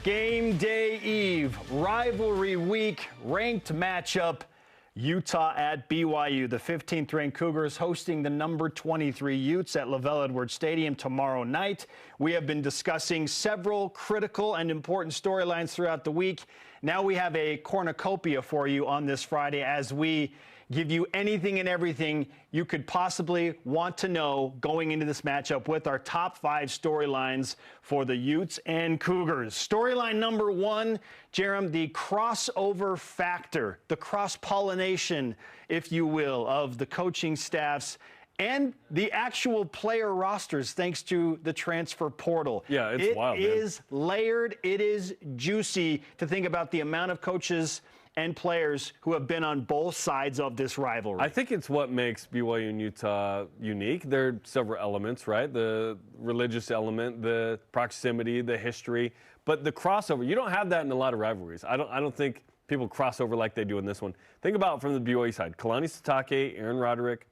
Game day eve, rivalry week, ranked matchup, Utah at BYU. The 15th ranked Cougars hosting the number 23 Utes at LaVell Edwards Stadium tomorrow night. We have been discussing several critical and important storylines throughout the week. Now we have a cornucopia for you on this Friday as we give you anything and everything you could possibly want to know going into this matchup with our top 5 storylines for the Utes and Cougars. Storyline number 1, Jarom, the crossover factor, the cross-pollination, if you will, of the coaching staffs and the actual player rosters thanks to the transfer portal. Yeah, it's wild, man. It is layered. It is juicy to think about the amount of coaches and players who have been on both sides of this rivalry. I think it's what makes BYU and Utah unique. There are several elements, right? The religious element, the proximity, the history, but the crossover, you don't have that in a lot of rivalries. I don't think people cross over like they do in this one. Think about it from the BYU side. Kalani Sitake, Aaron Roderick,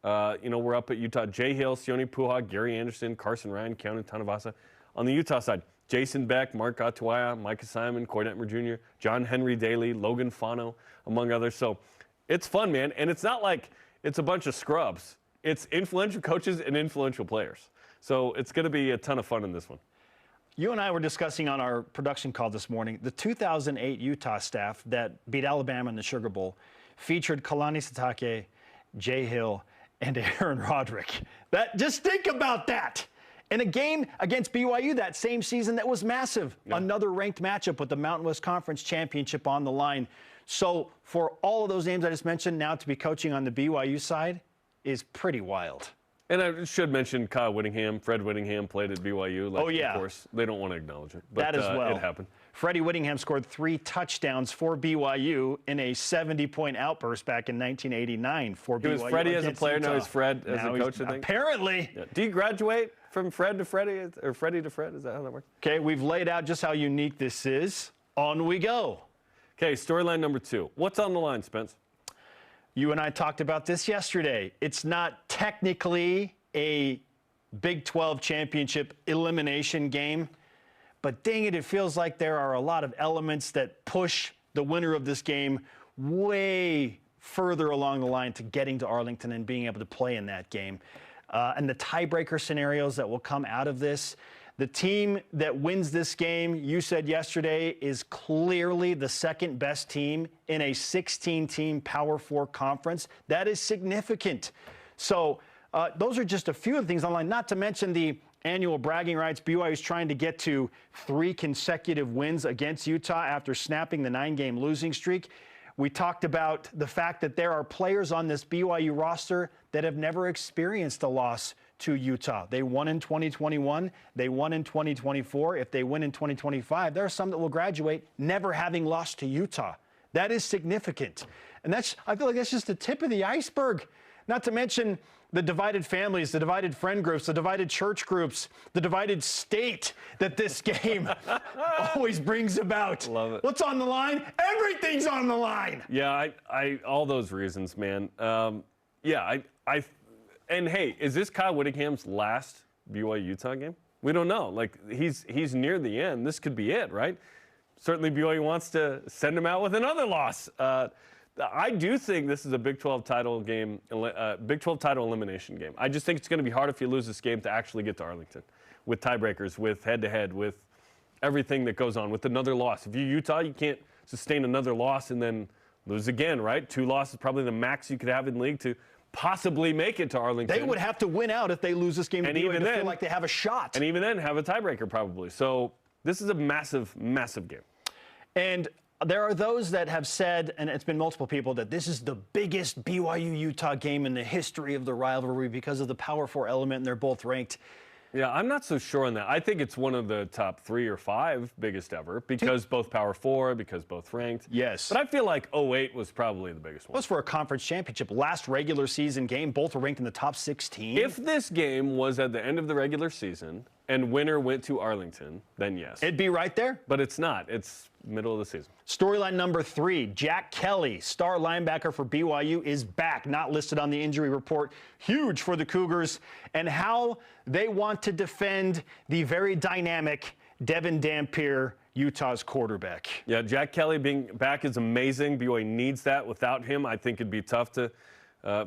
we're up at Utah. Jay Hill, Sione Puha, Gary Anderson, Carson Ryan, Keanu Tanavasa. On the Utah side, Jason Beck, Mark Atuaya, Micah Simon, Corey Detmer Jr., John Henry Daly, Logan Fano, among others. So it's fun, man. And it's not like it's a bunch of scrubs. It's influential coaches and influential players. So it's going to be a ton of fun in this one. You and I were discussing on our production call this morning, the 2008 Utah staff that beat Alabama in the Sugar Bowl featured Kalani Sitake, Jay Hill, and Aaron Roderick. Just think about that. In a game against BYU that same season that was massive. Yeah. Another ranked matchup with the Mountain West Conference Championship on the line. So for all of those names I just mentioned, now to be coaching on the BYU side is pretty wild. And I should mention Kyle Whittingham. Fred Whittingham played at BYU. Oh, yeah. Of course, they don't want to acknowledge it. But that as well. It happened. Freddie Whittingham scored 3 touchdowns for BYU in a 70-point outburst back in 1989 for BYU. He was Freddie as a player, Utah. now he's Fred as a coach, I think. Apparently. Yeah. Do you graduate from Fred to Freddie, or Freddie to Fred? Is that how that works? Okay, we've laid out just how unique this is. On we go. Okay, storyline number 2. What's on the line, Spence? You and I talked about this yesterday. It's not technically a Big 12 championship elimination game, but dang it, it feels like there are a lot of elements that push the winner of this game way further along the line to getting to Arlington and being able to play in that game. And the tiebreaker scenarios that will come out of this. The team that wins this game, you said yesterday, is clearly the second best team in a 16-team Power 4 conference. That is significant. So those are just a few of the things online, not to mention the annual bragging rights. BYU is trying to get to 3 consecutive wins against Utah after snapping the 9-game losing streak. We talked about the fact that there are players on this BYU roster that have never experienced a loss to Utah. They won in 2021. They won in 2024. If they win in 2025, there are some that will graduate never having lost to Utah. That is significant. And I feel like that's just the tip of the iceberg. Not to mention the divided families, the divided friend groups, the divided church groups, the divided state that this game always brings about. Love it. What's on the line? Everything's on the line. Yeah, I all those reasons, man. And hey, is this Kyle Whittingham's last BYU Utah game? We don't know. Like he's near the end. This could be it, right? Certainly BYU wants to send him out with another loss. I do think this is a Big 12 title game, Big 12 title elimination game. I just think it's going to be hard if you lose this game to actually get to Arlington with tiebreakers, with head-to-head, with everything that goes on, with another loss. If you're Utah, you can't sustain another loss and then lose again, right? 2 losses, probably the max you could have in the league to possibly make it to Arlington. They would have to win out if they lose this game to BYU to feel like they have a shot. And even then have a tiebreaker probably. So this is a massive, massive game. And there are those that have said, and it's been multiple people, that this is the biggest BYU-Utah game in the history of the rivalry because of the Power 4 element, and they're both ranked. Yeah, I'm not so sure on that. I think it's one of the top 3 or 5 biggest ever because both Power 4, because both ranked. Yes. But I feel like 08 was probably the biggest one. It was for a conference championship. Last regular season game, both were ranked in the top 16. If this game was at the end of the regular season and winner went to Arlington, then yes. It'd be right there. But it's not. It's middle of the season. Storyline number 3, Jack Kelly, star linebacker for BYU, is back, not listed on the injury report. Huge for the Cougars, and how they want to defend the very dynamic Devin Dampier Utah's quarterback. Yeah, Jack Kelly being back is amazing. BYU needs that. Without him, I think it'd be tough to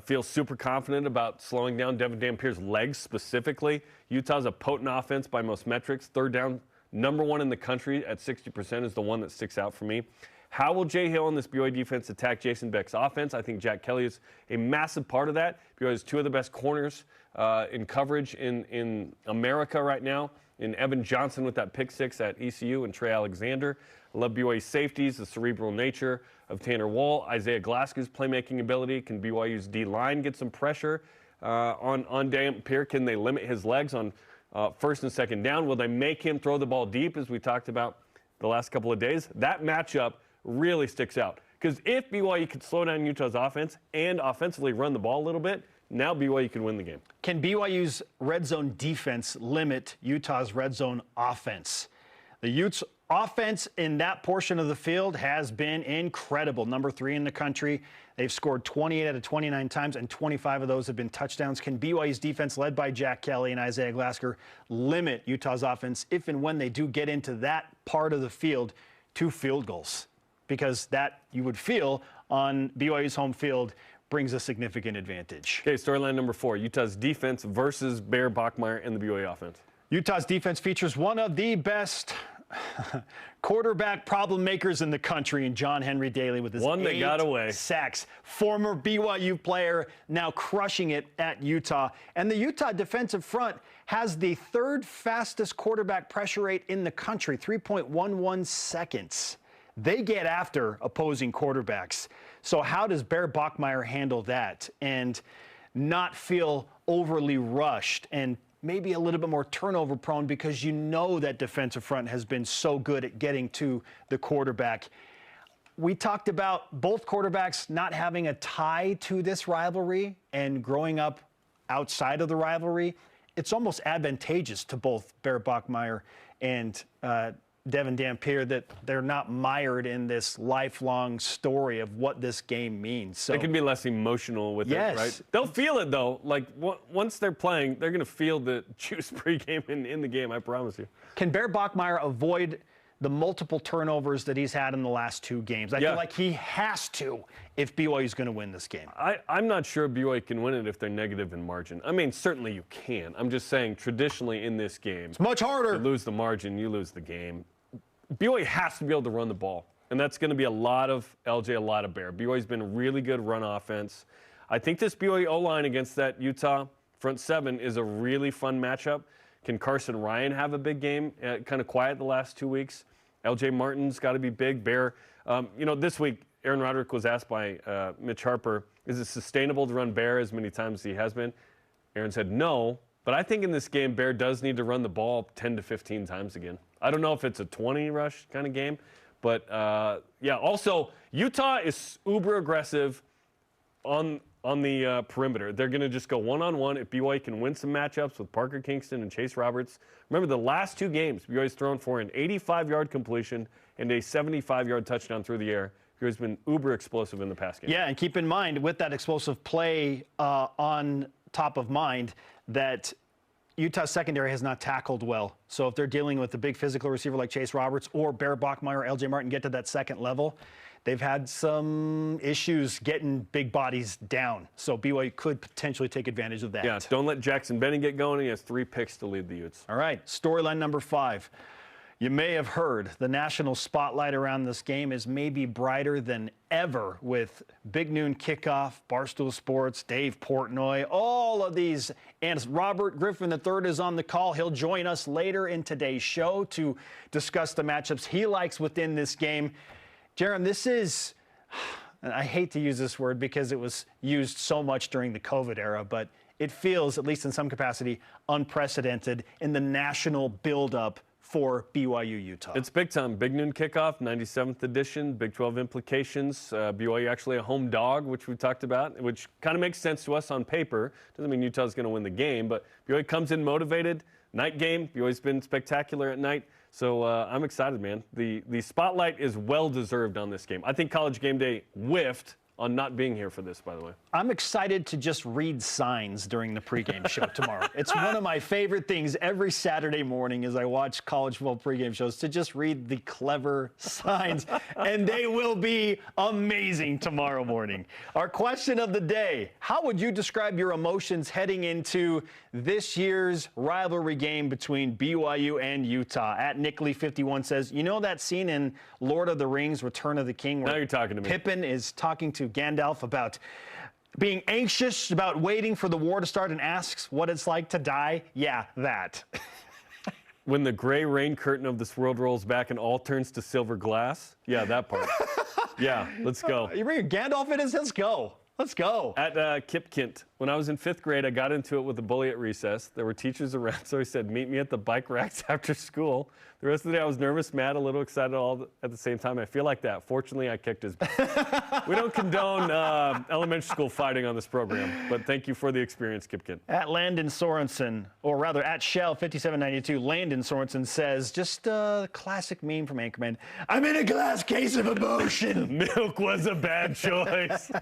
feel super confident about slowing down Devin Dampier's legs specifically. Utah's a potent offense by most metrics. Third down, number one in the country at 60% is the one that sticks out for me. How will Jay Hill and this BYU defense attack Jason Beck's offense? I think Jack Kelly is a massive part of that. BYU has two of the best corners in coverage in America right now, in Evan Johnson with that pick six at ECU and Trey Alexander. I love BYU safeties, the cerebral nature of Tanner Wall, Isaiah Glasgow's playmaking ability. Can BYU's D-line get some pressure on Dampier? Can they limit his legs on first and second down? Will they make him throw the ball deep, as we talked about the last couple of days? That matchup really sticks out. Because if BYU could slow down Utah's offense and offensively run the ball a little bit, now BYU can win the game. Can BYU's red zone defense limit Utah's red zone offense? The Utes' offense in that portion of the field has been incredible. Number 3 in the country. They've scored 28 out of 29 times, and 25 of those have been touchdowns. Can BYU's defense, led by Jack Kelly and Isaiah Glasgow, limit Utah's offense if and when they do get into that part of the field to field goals? Because that, you would feel, on BYU's home field brings a significant advantage. Okay, storyline number 4, Utah's defense versus Bear Bachmeier and the BYU offense. Utah's defense features one of the best quarterback problem makers in the country in John Henry Daly with his one that got away. Sacks. Former BYU player, now crushing it at Utah. And the Utah defensive front has the 3rd fastest quarterback pressure rate in the country, 3.11 seconds. They get after opposing quarterbacks. So how does Bear Bachmeier handle that and not feel overly rushed and maybe a little bit more turnover prone, because you know that defensive front has been so good at getting to the quarterback? We talked about both quarterbacks not having a tie to this rivalry and growing up outside of the rivalry. It's almost advantageous to both Bear Bachmeier and Devin Dampier that they're not mired in this lifelong story of what this game means. So they can be less emotional with it, right? They'll feel it, though. Like, once they're playing, they're going to feel the juice pregame and in the game, I promise you. Can Bear Bachmeier avoid the multiple turnovers that he's had in the last 2 games? I feel like he has to if BYU's going to win this game. I'm not sure BYU can win it if they're negative in margin. I mean, certainly you can. I'm just saying, traditionally in this game, it's much harder. You lose the margin, you lose the game. BYU has to be able to run the ball, and that's going to be a lot of LJ, a lot of Bear. BYU's been a really good run offense. I think this BYU O-line against that Utah front 7 is a really fun matchup. Can Carson Ryan have a big game? Kind of quiet the last 2 weeks. LJ Martin's got to be big. Bear, this week, Aaron Roderick was asked by Mitch Harper, is it sustainable to run Bear as many times as he has been? Aaron said no, but I think in this game, Bear does need to run the ball 10 to 15 times again. I don't know if it's a 20 rush kind of game, but also Utah is uber aggressive on the perimeter. They're going to just go one-on-one. If BYU can win some matchups with Parker Kingston and Chase Roberts. Remember, the last 2 games, BYU's thrown for an 85-yard completion and a 75-yard touchdown through the air. BYU's been uber explosive in the pass game. Yeah, and keep in mind, with that explosive play on top of mind, that Utah's secondary has not tackled well. So if they're dealing with a big physical receiver like Chase Roberts or Bear Bachmeier or LJ Martin get to that second level, they've had some issues getting big bodies down. So BYU could potentially take advantage of that. Yeah, don't let Jackson Benning get going. He has 3 picks to lead the Utes. All right, storyline number 5. You may have heard the national spotlight around this game is maybe brighter than ever with Big Noon Kickoff, Barstool Sports, Dave Portnoy, all of these. And Robert Griffin III is on the call. He'll join us later in today's show to discuss the matchups he likes within this game. Jarom, this is, and I hate to use this word because it was used so much during the COVID era, but it feels, at least in some capacity, unprecedented in the national buildup for BYU Utah. It's big time. Big Noon Kickoff, 97th edition, Big 12 implications. BYU actually a home dog, which we talked about, which kind of makes sense to us on paper. Doesn't mean Utah's going to win the game, but BYU comes in motivated. Night game, BYU's been spectacular at night. So I'm excited, man. The spotlight is well-deserved on this game. I think College Game Day whiffed on not being here for this, by the way. I'm excited to just read signs during the pregame show tomorrow. It's one of my favorite things every Saturday morning as I watch college football pregame shows, to just read the clever signs, and they will be amazing tomorrow morning. Our question of the day: how would you describe your emotions heading into this year's rivalry game between BYU and Utah? At Nickley51 says, you know that scene in Lord of the Rings, Return of the King, where now you're talking to me. Pippin is talking to Gandalf about being anxious about waiting for the war to start and asks what it's like to die? Yeah, that. When the gray rain curtain of this world rolls back and all turns to silver glass? Yeah, that part. Yeah, let's go. You bring Gandalf in his, let's go. Let's go. At Kip Kint, when I was in 5th grade, I got into it with a bully at recess. There were teachers around, so he said, meet me at the bike racks after school. The rest of the day, I was nervous, mad, a little excited all at the same time. I feel like that. Fortunately, I kicked his butt. We don't condone elementary school fighting on this program, but thank you for the experience, Kip Kint. At Landon Sorensen, or rather at Shell5792, Landon Sorensen says, just a classic meme from Anchorman, I'm in a glass case of emotion. Milk was a bad choice.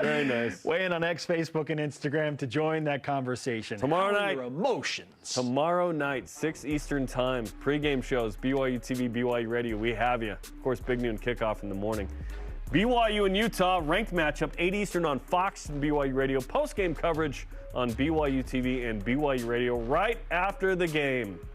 Very nice. Weigh in on X, Facebook, and Instagram to join that conversation. Tomorrow How are night. your emotions. Tomorrow night, 6 Eastern time, pregame shows, BYUtv, BYU Radio. We have you. Of course, big noon kickoff in the morning. BYU and Utah, ranked matchup, 8 Eastern on Fox and BYU Radio. Postgame coverage on BYUtv and BYU Radio right after the game.